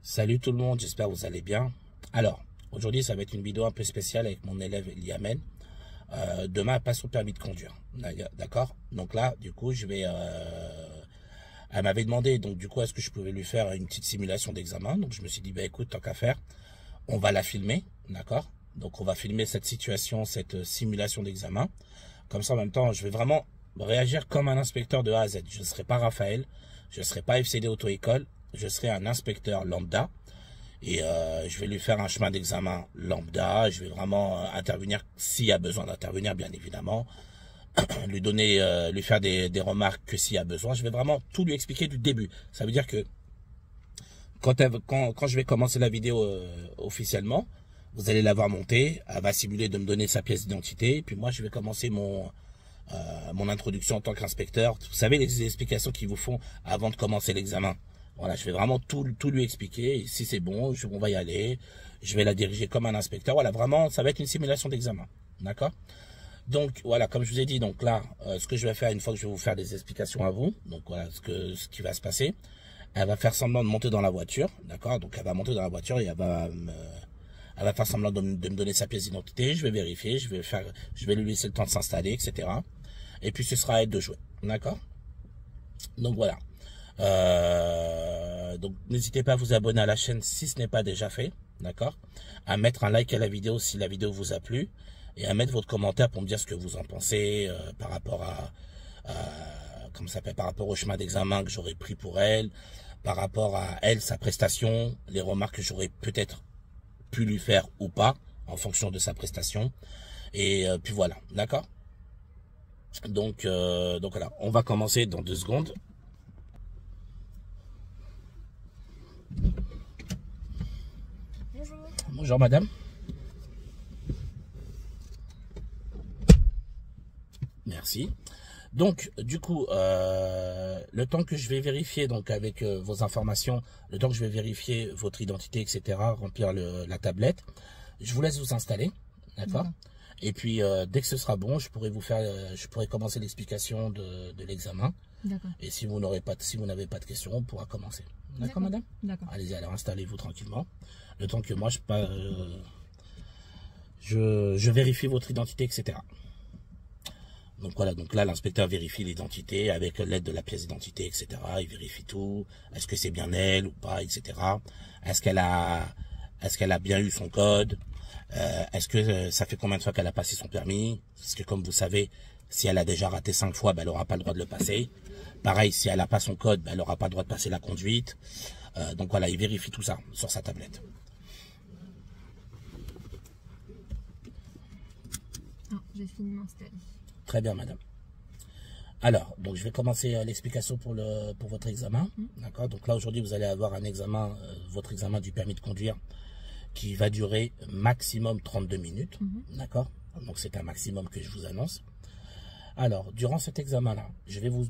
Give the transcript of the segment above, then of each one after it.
Salut tout le monde, j'espère que vous allez bien. Alors, aujourd'hui ça va être une vidéo un peu spéciale avec mon élève Liamen. Demain elle passe au permis de conduire, d'accord? Donc là, du coup, elle m'avait demandé, donc du coup, est-ce que je pouvais lui faire une petite simulation d'examen. Donc je me suis dit, bah écoute, tant qu'à faire, on va la filmer, d'accord? Donc on va filmer cette situation, cette simulation d'examen. Comme ça, en même temps, je vais vraiment réagir comme un inspecteur de A à Z. Je ne serai pas Raphaël, je ne serai pas FCD Auto-École, je serai un inspecteur lambda. Et je vais lui faire un chemin d'examen lambda. Je vais vraiment intervenir s'il y a besoin d'intervenir, bien évidemment. Lui faire des remarques que s'il y a besoin. Je vais vraiment tout lui expliquer du début. Ça veut dire que quand je vais commencer la vidéo officiellement, vous allez la voir monter. Elle va simuler de me donner sa pièce d'identité. Puis moi, je vais commencer mon introduction en tant qu'inspecteur. Vous savez, les explications qu'ils vous font avant de commencer l'examen. Voilà, je vais vraiment tout lui expliquer. Et si c'est bon, on va y aller. Je vais la diriger comme un inspecteur. Voilà, vraiment, ça va être une simulation d'examen. D'accord? Donc, voilà, comme je vous ai dit, donc là, ce que je vais faire une fois que je vais vous faire des explications à vous, donc voilà ce qui va se passer. Elle va faire semblant de monter dans la voiture. D'accord? Donc, elle va monter dans la voiture et elle va faire semblant de me donner sa pièce d'identité. Je vais vérifier, je vais lui laisser le temps de s'installer, etc. Et puis, ce sera à elle de jouer. D'accord? Donc, voilà. Donc n'hésitez pas à vous abonner à la chaîne si ce n'est pas déjà fait, d'accord, à mettre un like à la vidéo si la vidéo vous a plu et à mettre votre commentaire pour me dire ce que vous en pensez par rapport comment ça s'appelle, par rapport au chemin d'examen que j'aurais pris pour elle, par rapport à elle, sa prestation, les remarques que j'aurais peut-être pu lui faire ou pas en fonction de sa prestation. Et puis voilà, d'accord. Donc voilà, on va commencer dans 2 secondes. Bonjour madame. Merci. Donc du coup, le temps que je vais vérifier donc avec vos informations, le temps que je vais vérifier votre identité, etc., remplir la tablette, je vous laisse vous installer, d'accord? Et puis dès que ce sera bon, je pourrai commencer l'explication de l'examen. D'accord. Et si vous n'avez pas de questions, on pourra commencer. D'accord, madame? D'accord. Allez-y, alors installez-vous tranquillement. Le temps que moi je vérifie votre identité, etc. Donc voilà, donc là l'inspecteur vérifie l'identité avec l'aide de la pièce d'identité, etc. Il vérifie tout. Est-ce que c'est bien elle ou pas, etc. Est-ce qu'elle a bien eu son code? Est-ce que ça fait combien de fois qu'elle a passé son permis? Parce que comme vous savez, si elle a déjà raté 5 fois, ben, elle n'aura pas le droit de le passer. Pareil, si elle n'a pas son code, ben, elle n'aura pas le droit de passer la conduite. Donc voilà, il vérifie tout ça sur sa tablette. J'ai fini de m'installer. Très bien, madame. Alors, donc je vais commencer l'explication pour votre examen. D'accord. Donc là, aujourd'hui, vous allez avoir un examen, votre examen du permis de conduire, qui va durer maximum 32 minutes. D'accord. Donc c'est un maximum que je vous annonce. Alors, durant cet examen-là, je vais vous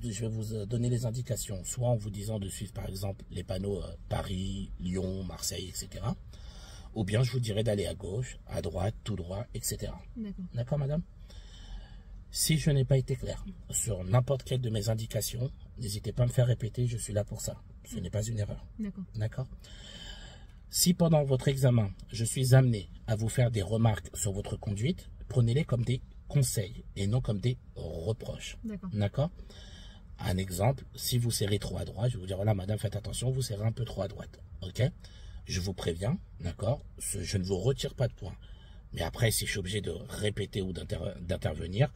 donner les indications, soit en vous disant de suivre par exemple les panneaux Paris, Lyon, Marseille, etc. Ou bien je vous dirai d'aller à gauche, à droite, tout droit, etc. D'accord, madame? Si je n'ai pas été clair sur n'importe quelle de mes indications, n'hésitez pas à me faire répéter, je suis là pour ça. Ce n'est pas une erreur. D'accord. Si pendant votre examen, je suis amené à vous faire des remarques sur votre conduite, prenez-les comme des conseils et non comme des reproches. D'accord. Un exemple, si vous serrez trop à droite, je vais vous dire, voilà madame, faites attention, vous serrez un peu trop à droite. Ok. Je vous préviens, d'accord, je ne vous retire pas de points. Mais après, si je suis obligé de répéter ou d'intervenir,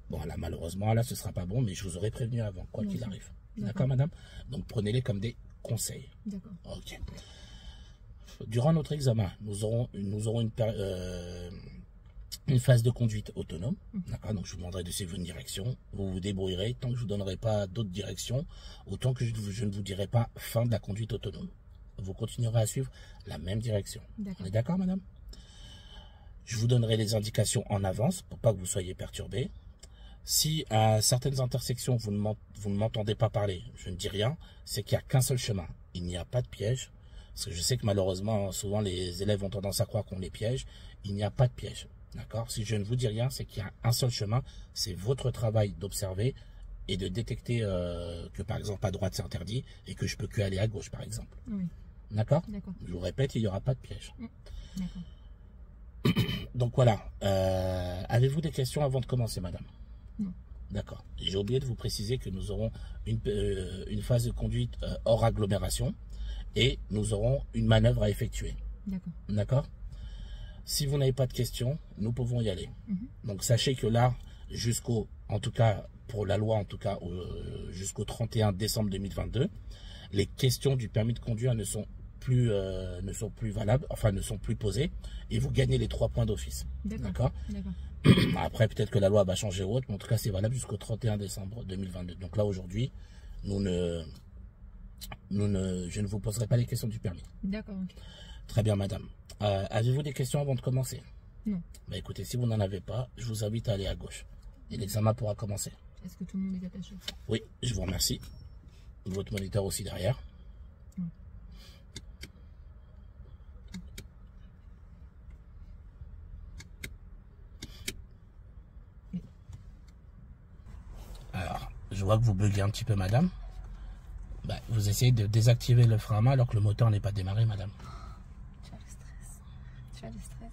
bon là malheureusement, là ce sera pas bon, mais je vous aurais prévenu avant, quoi qu'il arrive. D'accord madame. Donc prenez-les comme des conseils. D'accord. Ok. Durant notre examen, nous aurons une phase de conduite autonome. D'accord. Donc je vous demanderai de suivre une direction. Vous vous débrouillerez tant que je ne vous donnerai pas d'autres directions, autant que je ne vous dirai pas fin de la conduite autonome. Vous continuerez à suivre la même direction. On est d'accord, madame? Je vous donnerai les indications en avance pour pas que vous soyez perturbés. Si à certaines intersections, vous ne m'entendez pas parler, je ne dis rien, c'est qu'il n'y a qu'un seul chemin. Il n'y a pas de piège. Parce que je sais que malheureusement, souvent les élèves ont tendance à croire qu'on les piège. Il n'y a pas de piège. D'accord? Si je ne vous dis rien, c'est qu'il y a un seul chemin. C'est votre travail d'observer et de détecter que par exemple à droite c'est interdit et que je peux que aller à gauche par exemple. D'accord? D'accord. Je vous répète, il n'y aura pas de piège. D'accord. Donc voilà. Avez-vous des questions avant de commencer, madame? Non. D'accord. J'ai oublié de vous préciser que nous aurons une phase de conduite hors agglomération et nous aurons une manœuvre à effectuer. D'accord. D'accord? Si vous n'avez pas de questions, nous pouvons y aller. Donc sachez que là, en tout cas pour la loi, jusqu'au 31 décembre 2022, les questions du permis de conduire ne sont plus valables, enfin ne sont plus posées, et vous gagnez les 3 points d'office. D'accord? Après, peut-être que la loi va changer ou autre, mais en tout cas, c'est valable jusqu'au 31 décembre 2022. Donc là, aujourd'hui, je ne vous poserai pas les questions du permis. D'accord, ok. Très bien, madame. Avez-vous des questions avant de commencer? Non. Bah, écoutez, si vous n'en avez pas, je vous invite à aller à gauche. Et l'examen pourra commencer. Est-ce que tout le monde est attaché? Oui, je vous remercie. Votre moniteur aussi derrière. Alors, je vois que vous buguez un petit peu, madame. Bah, vous essayez de désactiver le frein à main alors que le moteur n'est pas démarré, madame. Tu as le stress. Tu as le stress.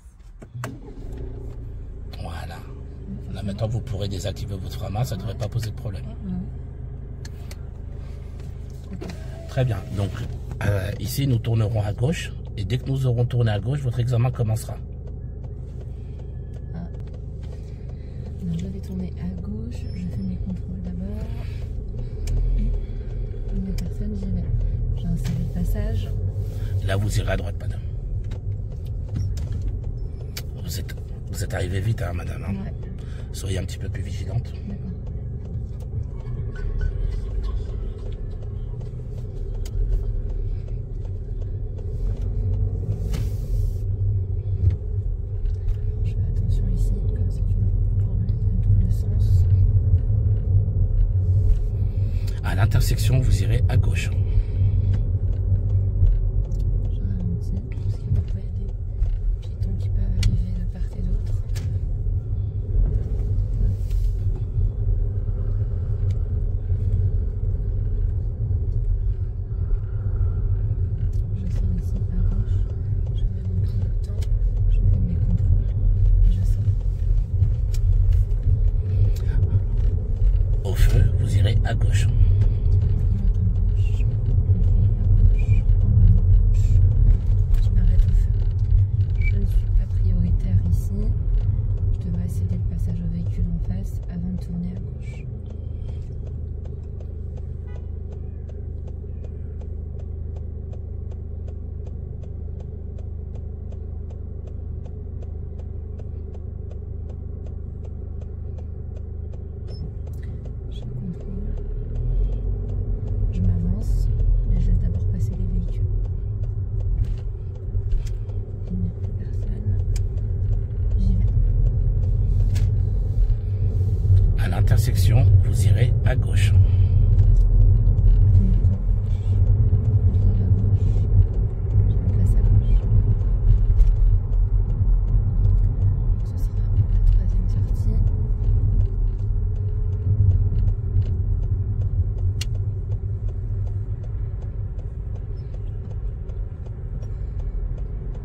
Voilà. Là, maintenant, vous pourrez désactiver votre frein à main, ça ne devrait pas poser de problème. Très bien. Donc, ici, nous tournerons à gauche. Et dès que nous aurons tourné à gauche, votre examen commencera. Donc, je vais tourner à gauche. Je fais mes contrôles d'abord. Une personne, j'y vais. J'ai un CV de passage. Là, vous irez à droite, madame. Vous êtes arrivé vite, hein, madame. Hein. Ouais. Soyez un petit peu plus vigilante. D'accord. Je fais attention ici, comme c'est une double sens. À l'intersection, vous irez à gauche. Je ralentis, parce qu'il y a des piétons qui peuvent arriver de part et d'autre. Je sors ici à gauche, je vais mon clignotant, je fais mes contrôles et je sors. Au feu, vous irez à gauche. Je m'arrête au feu. Je ne suis pas prioritaire ici. Je devrais céder le passage au véhicule en face avant de tourner à gauche. Je contrôle. Je m'avance, mais je laisse d'abord passer les véhicules. Il n'y a plus personne. J'y vais. À l'intersection, vous irez à gauche. Je me place à gauche. Ce sera la 3e sortie.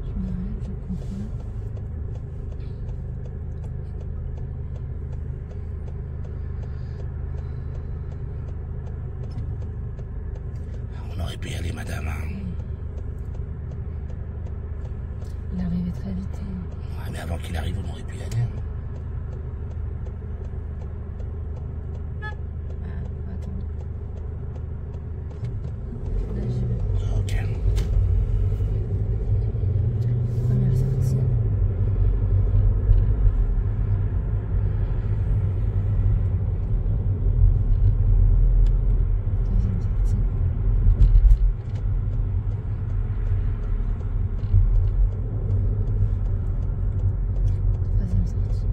Je m'arrête, je contrôle. On aurait pu y aller, madame. Hein. Il arrivait très vite. Ouais, mais avant qu'il arrive, on aurait pu y aller. Hein. Ah, attends. Là, j'y vais. Ok. Première sortie. Deuxième sortie. Troisième sortie.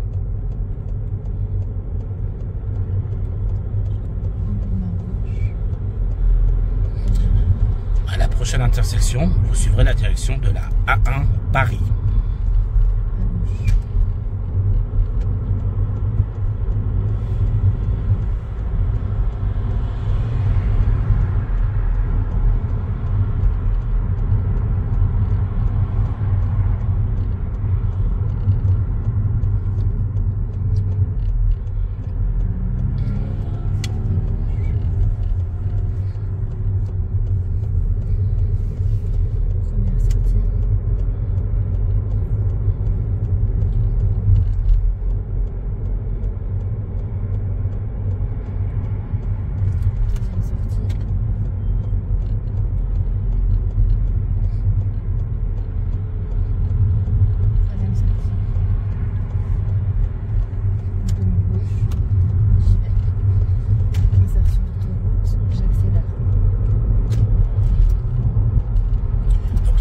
Engouement à gauche. À la prochaine intersection, vous suivrez la direction de la A1 Paris. À gauche.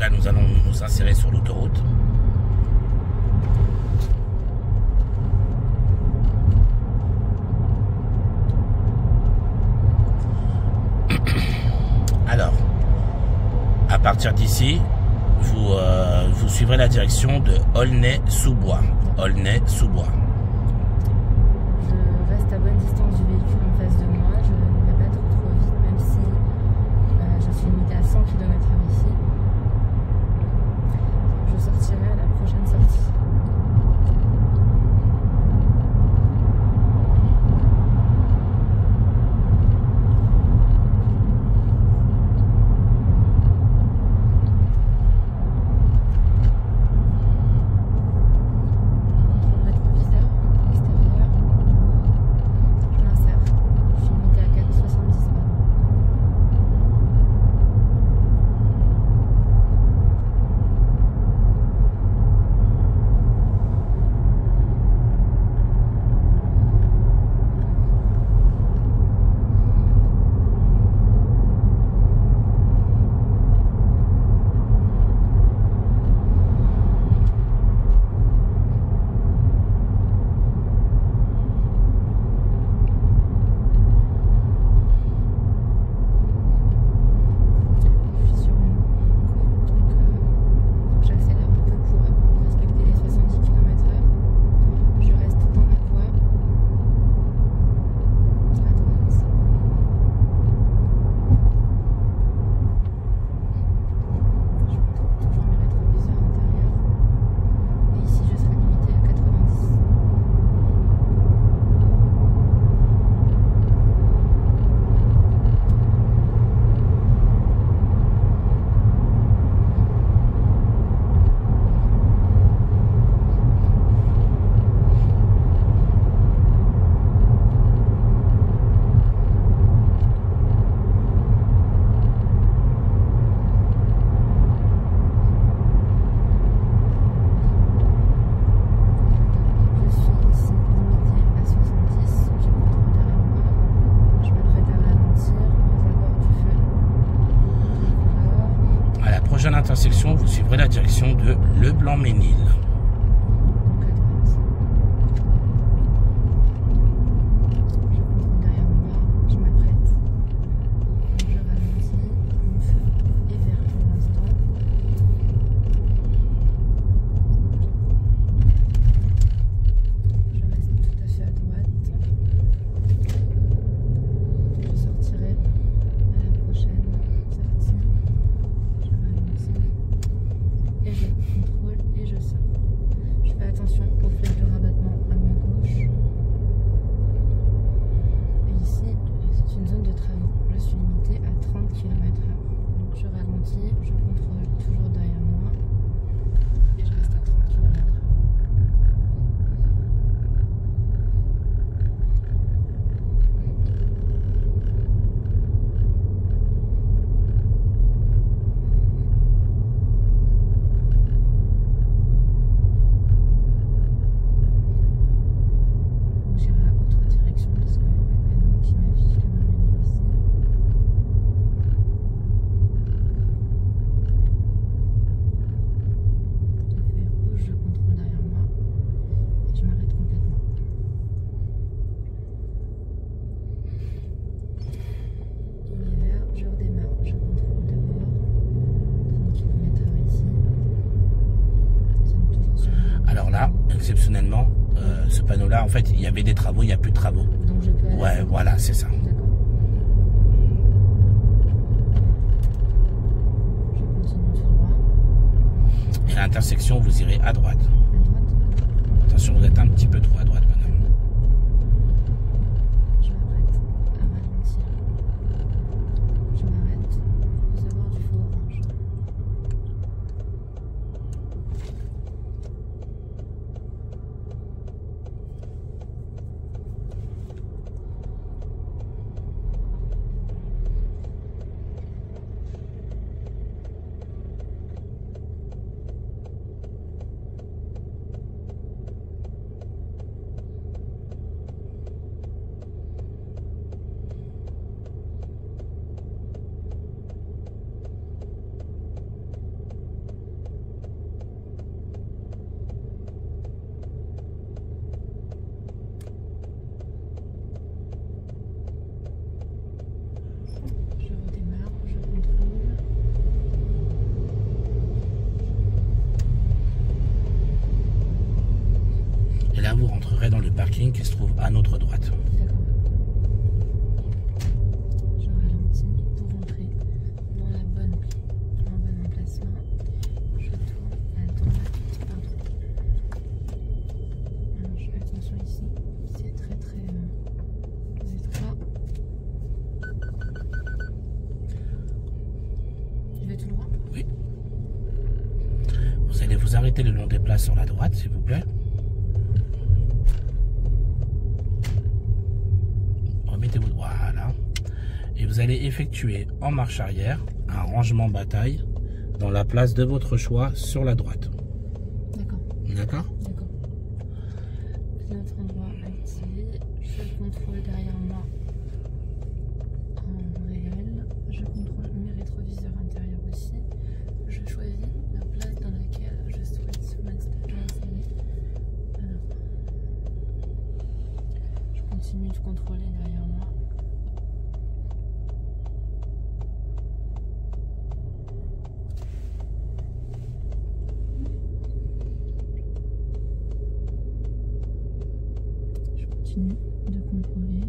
là, nous allons nous insérer sur l'autoroute. Alors, à partir d'ici, vous suivrez la direction de Aulnay-sous-Bois. Aulnay-sous-Bois. Je reste à bonne distance du véhicule en face de moi. Je ne vais pas trop vite, même si je suis limitée à 100 km/h ici. Je sortirai à la prochaine sortie. Prochaine intersection, vous suivrez la direction de Leblanc-Ménil. Exceptionnellement, ce panneau-là, en fait, il y avait des travaux, il n'y a plus de travaux. Donc je peux aller ouais, voilà, c'est ça. Je continue tout droit. Et à l'intersection, vous irez à droite. À droite. Attention, vous êtes un petit peu trop à droite, madame. Je m'apprête à ralentir. Je m'arrête aux abords du feu orange. le parking qui se trouve à notre droite. D'accord. Je ralentis pour rentrer dans le bon emplacement. Je tourne à droite. Pardon. Alors, je fais attention ici. C'est très étroit. Je vais tout droit? Oui. Vous allez vous arrêter le long des places sur la droite, s'il vous plaît. Remettez-vous, voilà. Et vous allez effectuer en marche arrière un rangement bataille dans la place de votre choix sur la droite. D'accord. D'accord? D'accord. Notre endroit activé. Je contrôle derrière moi en réel. Je contrôle mes rétroviseurs intérieurs aussi. Je choisis la place dans laquelle je souhaite m'installer. Alors, je continue de contrôler derrière moi. Je continue de contrôler.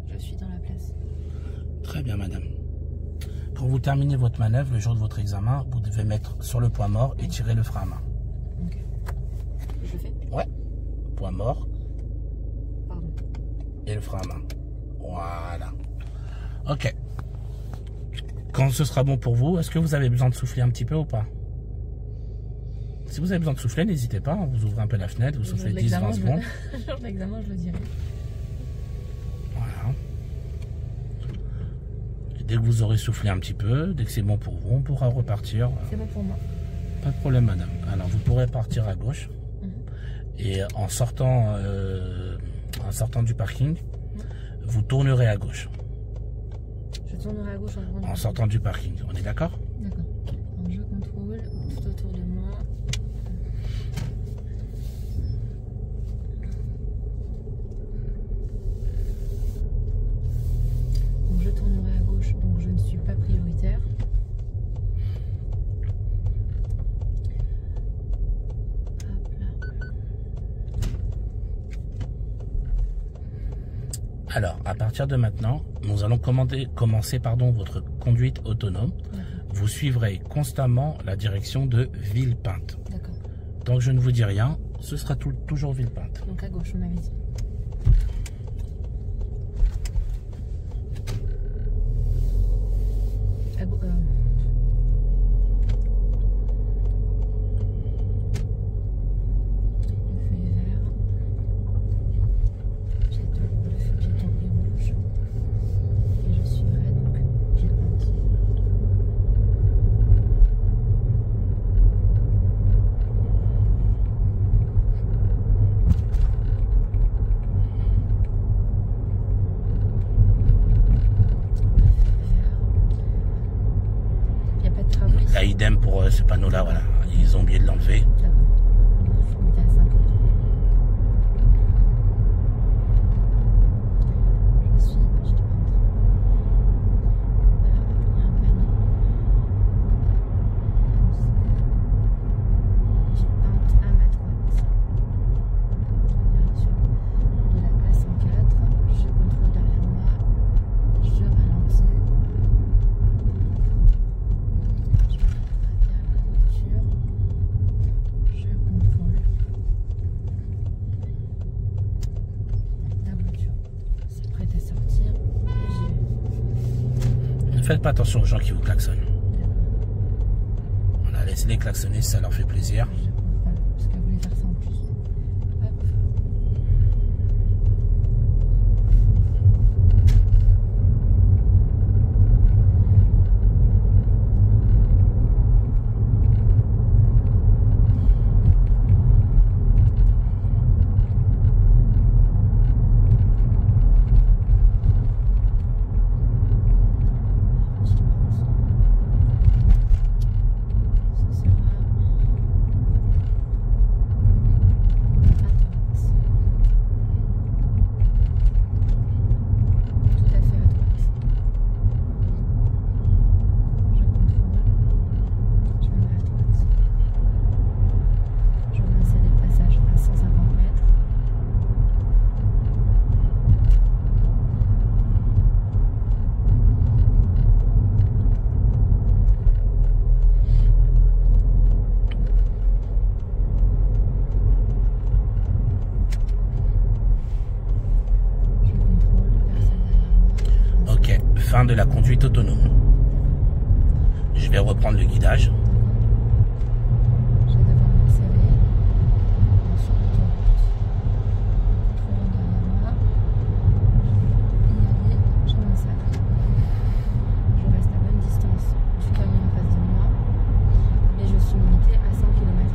Je suis dans la place. Très bien, madame. Pour vous terminer votre manœuvre, le jour de votre examen, vous devez mettre sur le point mort et tirer le frein à main. Ok. Je le fais? Ouais. Point mort Pardon. et le frein à main. Voilà. Ok. Quand ce sera bon pour vous, est-ce que vous avez besoin de souffler un petit peu ou pas? Si vous avez besoin de souffler, n'hésitez pas. Vous ouvrez un peu la fenêtre, vous soufflez 10-20 secondes. Le jour de l'examen, je le dirai. Voilà. Et dès que vous aurez soufflé un petit peu, dès que c'est bon pour vous, on pourra repartir. C'est bon pour moi. Pas de problème, madame. Alors, vous pourrez partir à gauche. Et en sortant du parking, vous tournerez à gauche. Je tournerai à gauche En sortant du parking. On est d'accord? D'accord. Alors, je contrôle tout autour de moi. Donc, je tournerai à gauche, donc je ne suis pas prioritaire. Hop là. Alors, à partir de maintenant, nous allons commencer votre conduite autonome. Vous suivrez constamment la direction de Villepinte. D'accord. Tant que je ne vous dis rien, ce sera toujours Villepinte. Donc à gauche, on m'avait dit. À gauche. Le feu est vert. Le feu piéton est rouge. Et je suivrai donc Villepinte. Il n'y a pas de travaux ici. Là, idem pour ce panneau-là, voilà. Ils ont oublié de l'enlever. D'accord. On était à 50. Je suis Villepinte. Voilà, il y a un panneau. Villepinte à ma droite. En direction de la A104. Je contrôle derrière moi. Je ralentis. Je m'arrête derrière la voiture. Je contrôle. La voiture, c'est prête à sortir. Et j'y vais. Ne faites pas attention aux gens qui vous klaxonnent. Voilà, laissez-les klaxonner si ça leur fait plaisir. Je contrôle. Parce qu'elle voulait faire ça en plus. Hop. fin de la conduite autonome. Je vais reprendre le guidage. Je vais devoir m'accélérer sur l'autoroute. Contrôlant derrière moi. Et allez, je m'insère. Je reste à bonne distance du camion en face de moi. Et je suis limitée à 100 km/h.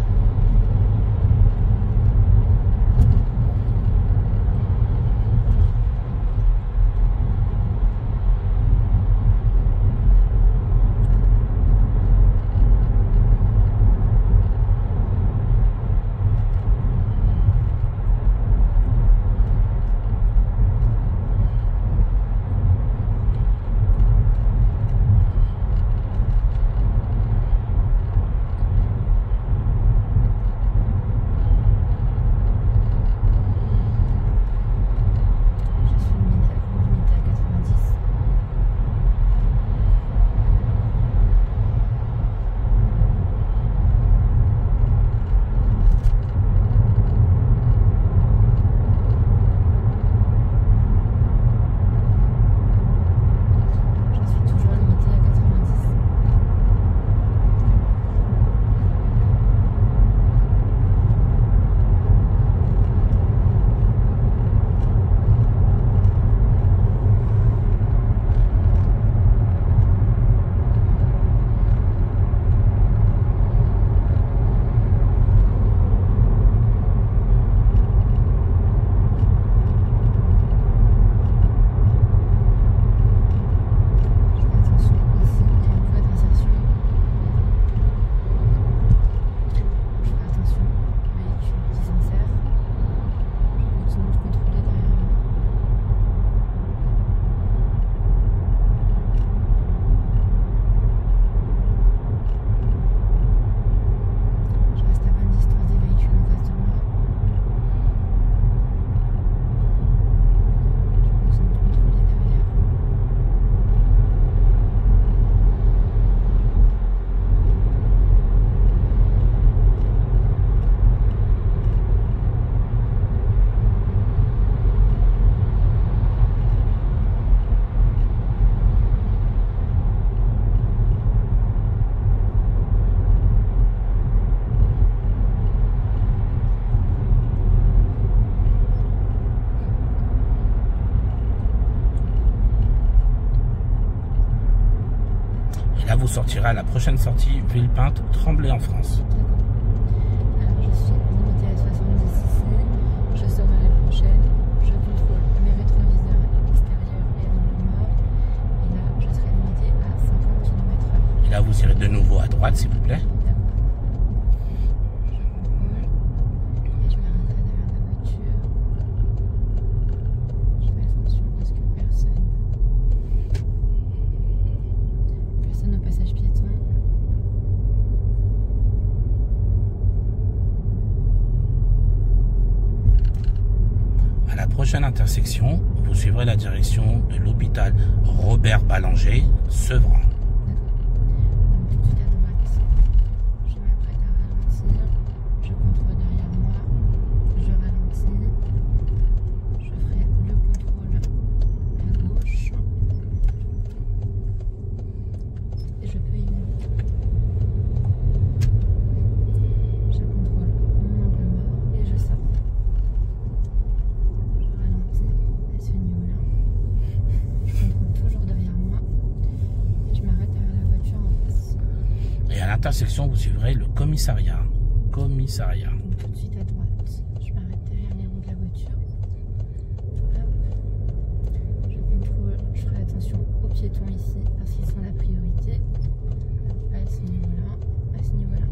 Là, vous sortirez à la prochaine sortie, Villepinte, Tremblay en France. Alors, je suis limitée à 70 ici. Je sors à la prochaine. Je contrôle mes rétroviseurs extérieurs et angle mort. Et là, je serai limitée à 50 km/h. Et là, vous irez de nouveau à droite, s'il vous plaît. Prochaine intersection, vous suivrez la direction de l'hôpital Robert Ballanger, Sevran. Tout de suite à droite, je m'apprête à ralentir, je contrôle derrière moi, je ralentis, je ferai le contrôle à gauche et je peux y aller. Je contrôle mon angle mort et je sors. À ce niveau-là, je contrôle toujours derrière moi et je m'arrête derrière la voiture en face. Et à l'intersection, vous suivrez le commissariat. Donc tout de suite à droite, je m'arrête derrière les roues de la voiture. Hop. Je contrôle, je ferai attention aux piétons ici parce qu'ils sont la priorité. À ce niveau-là, à ce niveau-là.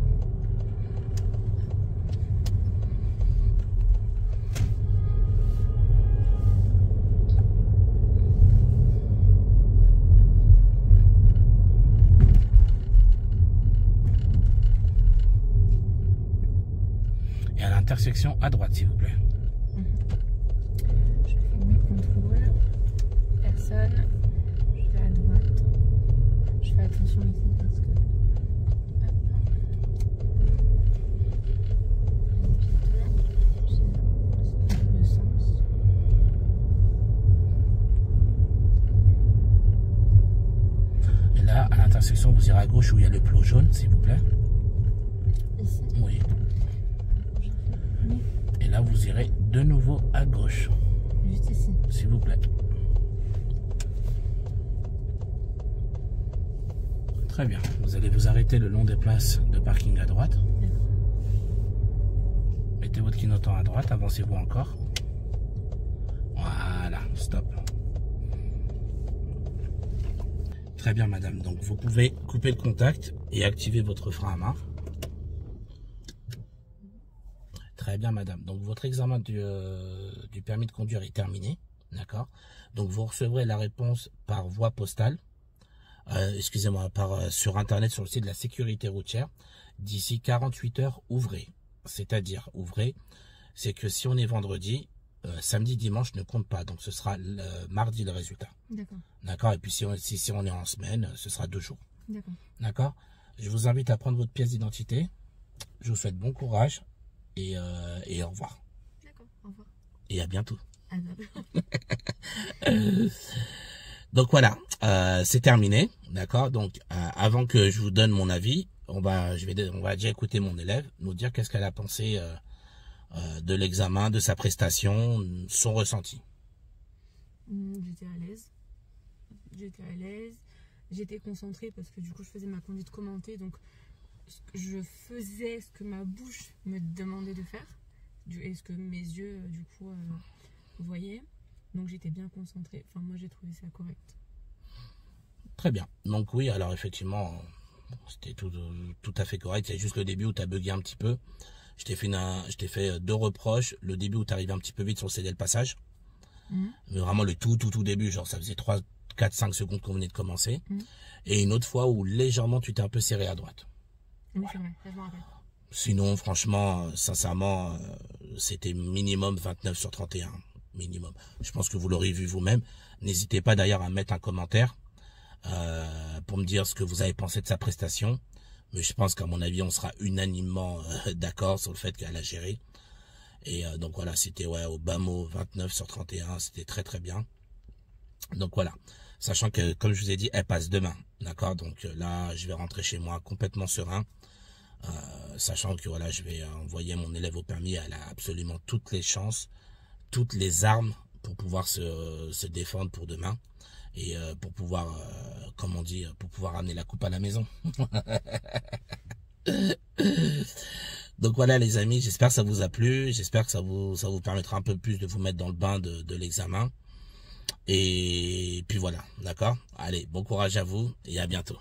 Intersection à droite, s'il vous plaît. Je fais mes contrôles. Personne. Je vais à droite. Je fais attention ici parce que. Il y a des piétons. C'est double sens. vous irez à gauche où il y a le plot jaune, s'il vous plaît. Ici. Oui. Et là, vous irez de nouveau à gauche. Juste ici. S'il vous plaît. Très bien. Vous allez vous arrêter le long des places de parking à droite. Mettez votre clignotant à droite, avancez-vous encore. Voilà, stop. Très bien, madame. Donc, vous pouvez couper le contact et activer votre frein à main. Très bien, madame. Donc, votre examen du permis de conduire est terminé. D'accord. Donc, vous recevrez la réponse par voie postale. Excusez-moi, sur Internet, sur le site de la sécurité routière. D'ici 48 heures, ouvrez. C'est-à-dire, ouvrez, c'est que si on est vendredi, samedi, dimanche ne compte pas. Donc, ce sera mardi le résultat. D'accord. D'accord. Et puis, si on est en semaine, ce sera 2 jours. D'accord. D'accord. Je vous invite à prendre votre pièce d'identité. Je vous souhaite bon courage et au revoir. D'accord, au revoir. Et à bientôt. À bientôt. Donc voilà, c'est terminé. D'accord. Donc, avant que je vous donne mon avis, on va déjà écouter mon élève, nous dire qu'est-ce qu'elle a pensé de l'examen, de sa prestation, son ressenti. J'étais à l'aise. J'étais concentrée parce que du coup je faisais ma conduite commentée, donc je faisais ce que ma bouche me demandait de faire et ce que mes yeux du coup voyaient. Donc j'étais bien concentrée. Enfin, moi j'ai trouvé ça correct. Très bien. Donc oui, alors effectivement, c'était tout à fait correct. Il y a juste le début où tu as bugué un petit peu. Je t'ai fait 2 reproches. Le début où tu arrivais un petit peu vite sur le CD le passage. Mais vraiment le tout début, genre ça faisait 3, 4, 5 secondes qu'on venait de commencer. Et une autre fois où légèrement tu t'es un peu serré à droite. Oui, voilà. C'est vrai, ça je m'en rappelle. Sinon, franchement, sincèrement, c'était minimum 29 sur 31. Minimum. Je pense que vous l'aurez vu vous-même. N'hésitez pas d'ailleurs à mettre un commentaire pour me dire ce que vous avez pensé de sa prestation. Mais je pense qu'à mon avis, on sera unanimement d'accord sur le fait qu'elle a géré. Et donc voilà, c'était au bas mot 29 sur 31. C'était très très bien. Donc voilà. Sachant que, comme je vous ai dit, elle passe demain. D'accord. Donc là, je vais rentrer chez moi complètement serein. Sachant que voilà, je vais envoyer mon élève au permis. Elle a absolument toutes les chances, toutes les armes pour pouvoir se défendre pour demain et pour pouvoir, comme on dit, pour pouvoir amener la coupe à la maison. Donc voilà les amis, j'espère que ça vous a plu, j'espère que ça vous permettra un peu plus de vous mettre dans le bain de l'examen. Et puis voilà, d'accord? Allez, bon courage à vous et à bientôt.